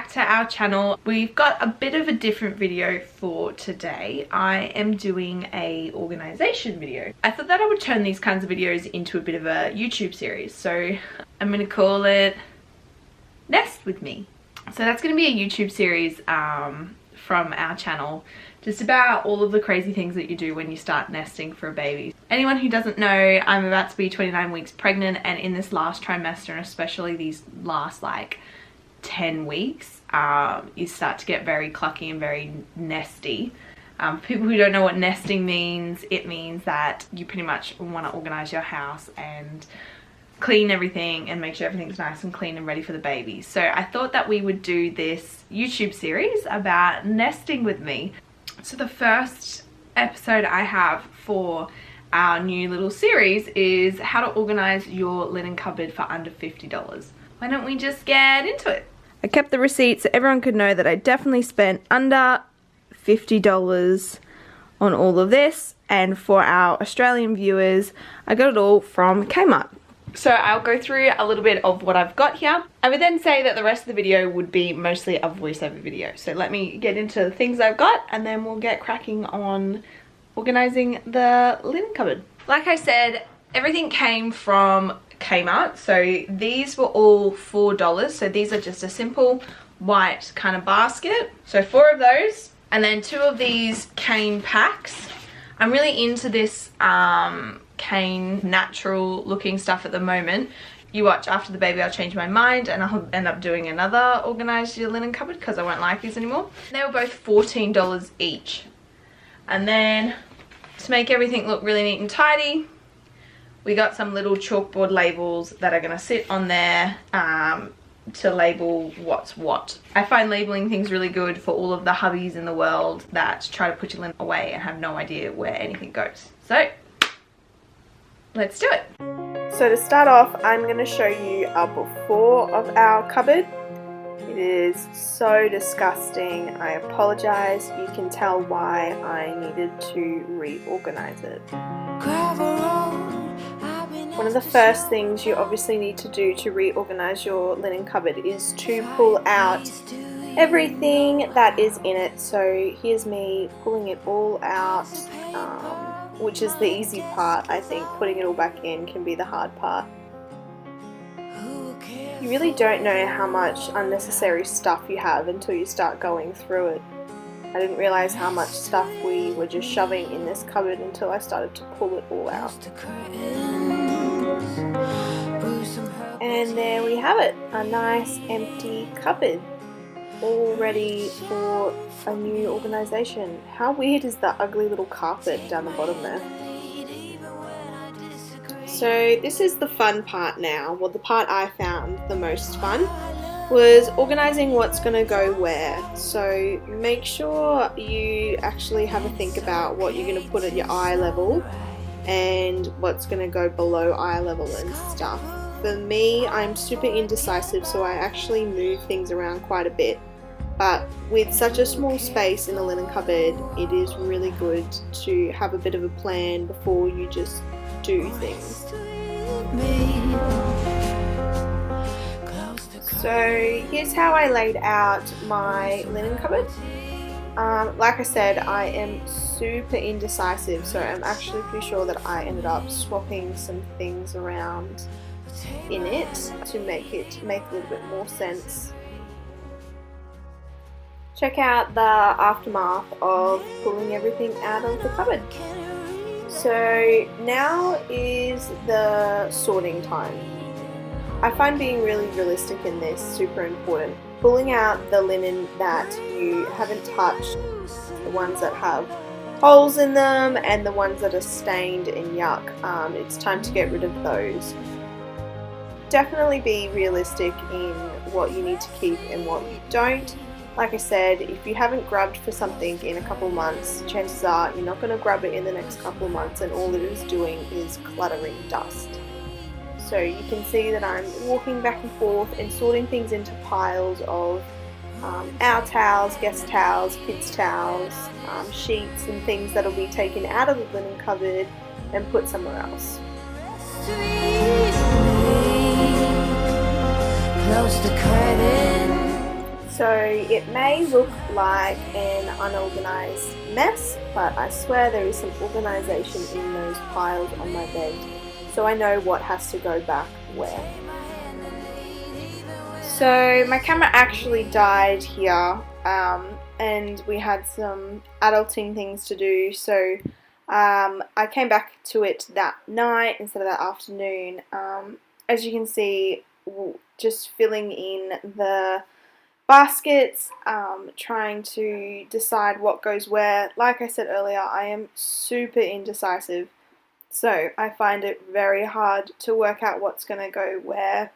back to our channel. We've got a bit of a different video for today. I am doing a organization video. I thought that I would turn these kinds of videos into a bit of a YouTube series, so I'm gonna call it Nest With Me. So that's gonna be a YouTube series from our channel, just about all of the crazy things that you do when you start nesting for a baby. Anyone who doesn't know, I'm about to be 29 weeks pregnant, and in this last trimester, and especially these last like 10 weeks, you start to get very clucky and very nesty. People who don't know what nesting means, it means that you pretty much want to organize your house and clean everything and make sure everything's nice and clean and ready for the baby. So I thought that we would do this YouTube series about nesting with me. So the first episode I have for our new little series is how to organize your linen cupboard for under $50. Why don't we just get into it? I kept the receipt so everyone could know that I definitely spent under $50 on all of this, and for our Australian viewers, I got it all from Kmart. So I'll go through a little bit of what I've got here. I would then say that the rest of the video would be mostly a voiceover video. So let me get into the things I've got, and then we'll get cracking on organizing the linen cupboard. Like I said, everything came from Kmart. So these were all $4. So these are just a simple white kind of basket. So 4 of those, and then 2 of these cane packs. I'm really into this cane natural looking stuff at the moment. You watch, after the baby I'll change my mind and I'll end up doing another organize your linen cupboard because I won't like these anymore. They were both $14 each. And then to make everything look really neat and tidy, we got some little chalkboard labels that are going to sit on there to label what's what. I find labeling things really good for all of the hubbies in the world that try to put your linen away and have no idea where anything goes. So let's do it. So to start off, I'm going to show you a before of our cupboard. It is so disgusting. I apologize. You can tell why I needed to reorganize it. One of the first things you obviously need to do to reorganize your linen cupboard is to pull out everything that is in it. So here's me pulling it all out, which is the easy part. I think putting it all back in can be the hard part. You really don't know how much unnecessary stuff you have until you start going through it. I didn't realize how much stuff we were just shoving in this cupboard until I started to pull it all out. And there we have it, a nice empty cupboard, all ready for a new organization. How weird is that ugly little carpet down the bottom there? So this is the fun part now. Well, the part I found the most fun was organizing what's going to go where. So make sure you actually have a think about what you're going to put at your eye level and what's going to go below eye level and stuff. For me, I'm super indecisive, so I actually move things around quite a bit. But with such a small space in a linen cupboard, it is really good to have a bit of a plan before you just do things. So here's how I laid out my linen cupboard. Like I said, I am super indecisive, so I'm actually pretty sure that I ended up swapping some things around in it to make it make a little bit more sense. Check out the aftermath of pulling everything out of the cupboard. So now is the sorting time. I find being really realistic in this super important. Pulling out the linen that you haven't touched, the ones that have holes in them and the ones that are stained and yuck. It's time to get rid of those. Definitely be realistic in what you need to keep and what you don't. Like I said, if you haven't grabbed for something in a couple months, chances are you're not going to grab it in the next couple of months, and all it is doing is cluttering dust. So you can see that I'm walking back and forth and sorting things into piles of our towels, guest towels, kids towels, sheets and things that will be taken out of the linen cupboard and put somewhere else. So it may look like an unorganized mess, but I swear there is some organization in those piles on my bed, so I know what has to go back where. So my camera actually died here, and we had some adulting things to do, so I came back to it that night instead of that afternoon. As you can see, just filling in the baskets, trying to decide what goes where. Like I said earlier, I am super indecisive, so I find it very hard to work out what's going to go where.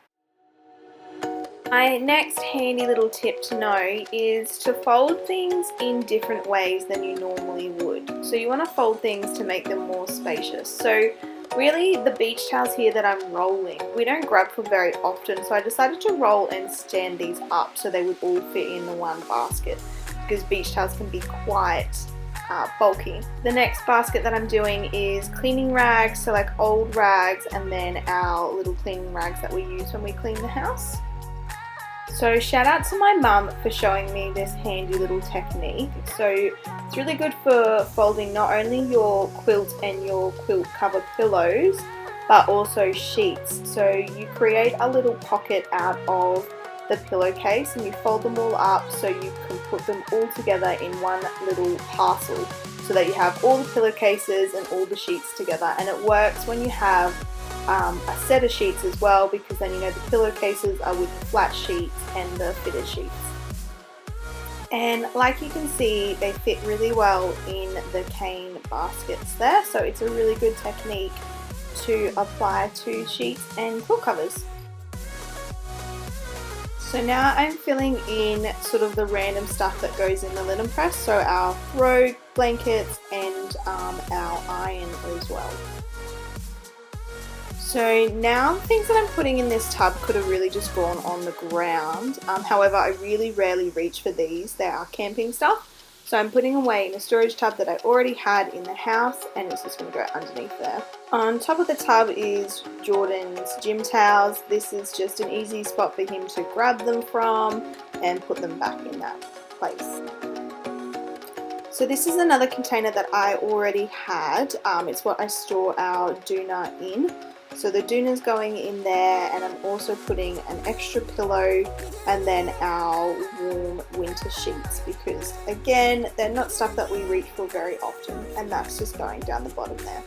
My next handy little tip to know is to fold things in different ways than you normally would. So you want to fold things to make them more spacious. So really the beach towels here that I'm rolling, we don't grab for very often, so I decided to roll and stand these up so they would all fit in the one basket, because beach towels can be quite bulky. The next basket that I'm doing is cleaning rags, so like old rags, and then our little cleaning rags that we use when we clean the house. So shout out to my mum for showing me this handy little technique. So it's really good for folding not only your quilt and your quilt cover pillows, but also sheets. So you create a little pocket out of the pillowcase and you fold them all up so you can put them all together in one little parcel, so that you have all the pillowcases and all the sheets together. And it works when you have a set of sheets as well, because then you know the pillowcases are with the flat sheets and the fitted sheets. And like you can see, they fit really well in the cane baskets there, so it's a really good technique to apply to sheets and quilt covers. So now I'm filling in sort of the random stuff that goes in the linen press, so our throw blankets and our iron as well. So now things that I'm putting in this tub could have really just gone on the ground. However, I really rarely reach for these. They are camping stuff. So I'm putting away in a storage tub that I already had in the house, and it's just going to go underneath there. On top of the tub is Jordan's gym towels. This is just an easy spot for him to grab them from and put them back in that place. So this is another container that I already had. It's what I store our doona in. So the doona's going in there, and I'm also putting an extra pillow and then our warm winter sheets, because again, they're not stuff that we reach for very often, and that's just going down the bottom there.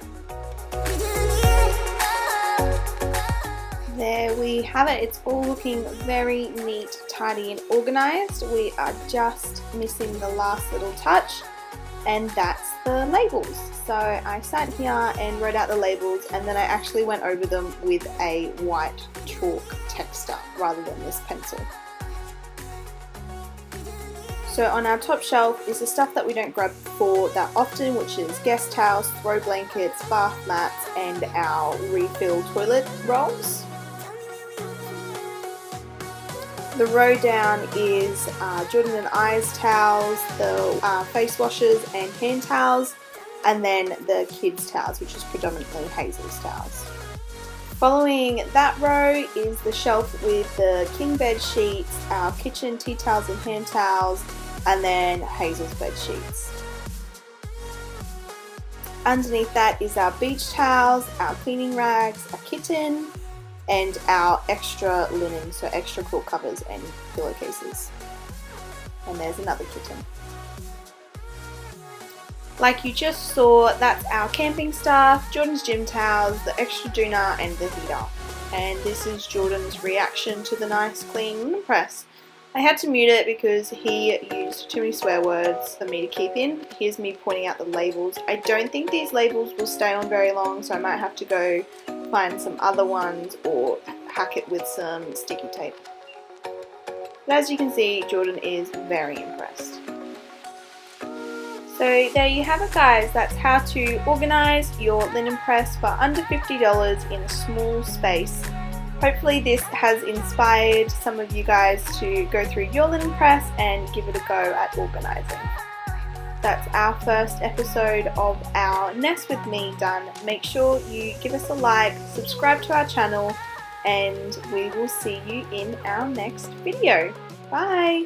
There we have it. It's all looking very neat, tidy and organised. We are just missing the last little touch, and that's the labels. So I sat here and wrote out the labels, and then I actually went over them with a white chalk texter rather than this pencil. So on our top shelf is the stuff that we don't grab for that often, which is guest towels, throw blankets, bath mats, and our refill toilet rolls. The row down is Jordan and I's towels, the face washers and hand towels, and then the kids' towels, which is predominantly Hazel's towels. Following that row is the shelf with the king bed sheets, our kitchen tea towels and hand towels, and then Hazel's bed sheets. Underneath that is our beach towels, our cleaning rags, a kitten, and our extra linen, so extra quilt covers and pillowcases. And there's another kitten. Like you just saw, that's our camping stuff, Jordan's gym towels, the extra doona and the heater. And this is Jordan's reaction to the nice clean linen press. I had to mute it because he used too many swear words for me to keep in. Here's me pointing out the labels. I don't think these labels will stay on very long, so I might have to go find some other ones or hack it with some sticky tape. But as you can see, Jordan is very impressed. So there you have it, guys. That's how to organise your linen press for under $50 in a small space. Hopefully this has inspired some of you guys to go through your linen press and give it a go at organising. That's our first episode of our Nest with Me done. Make sure you give us a like, subscribe to our channel, and we will see you in our next video. Bye!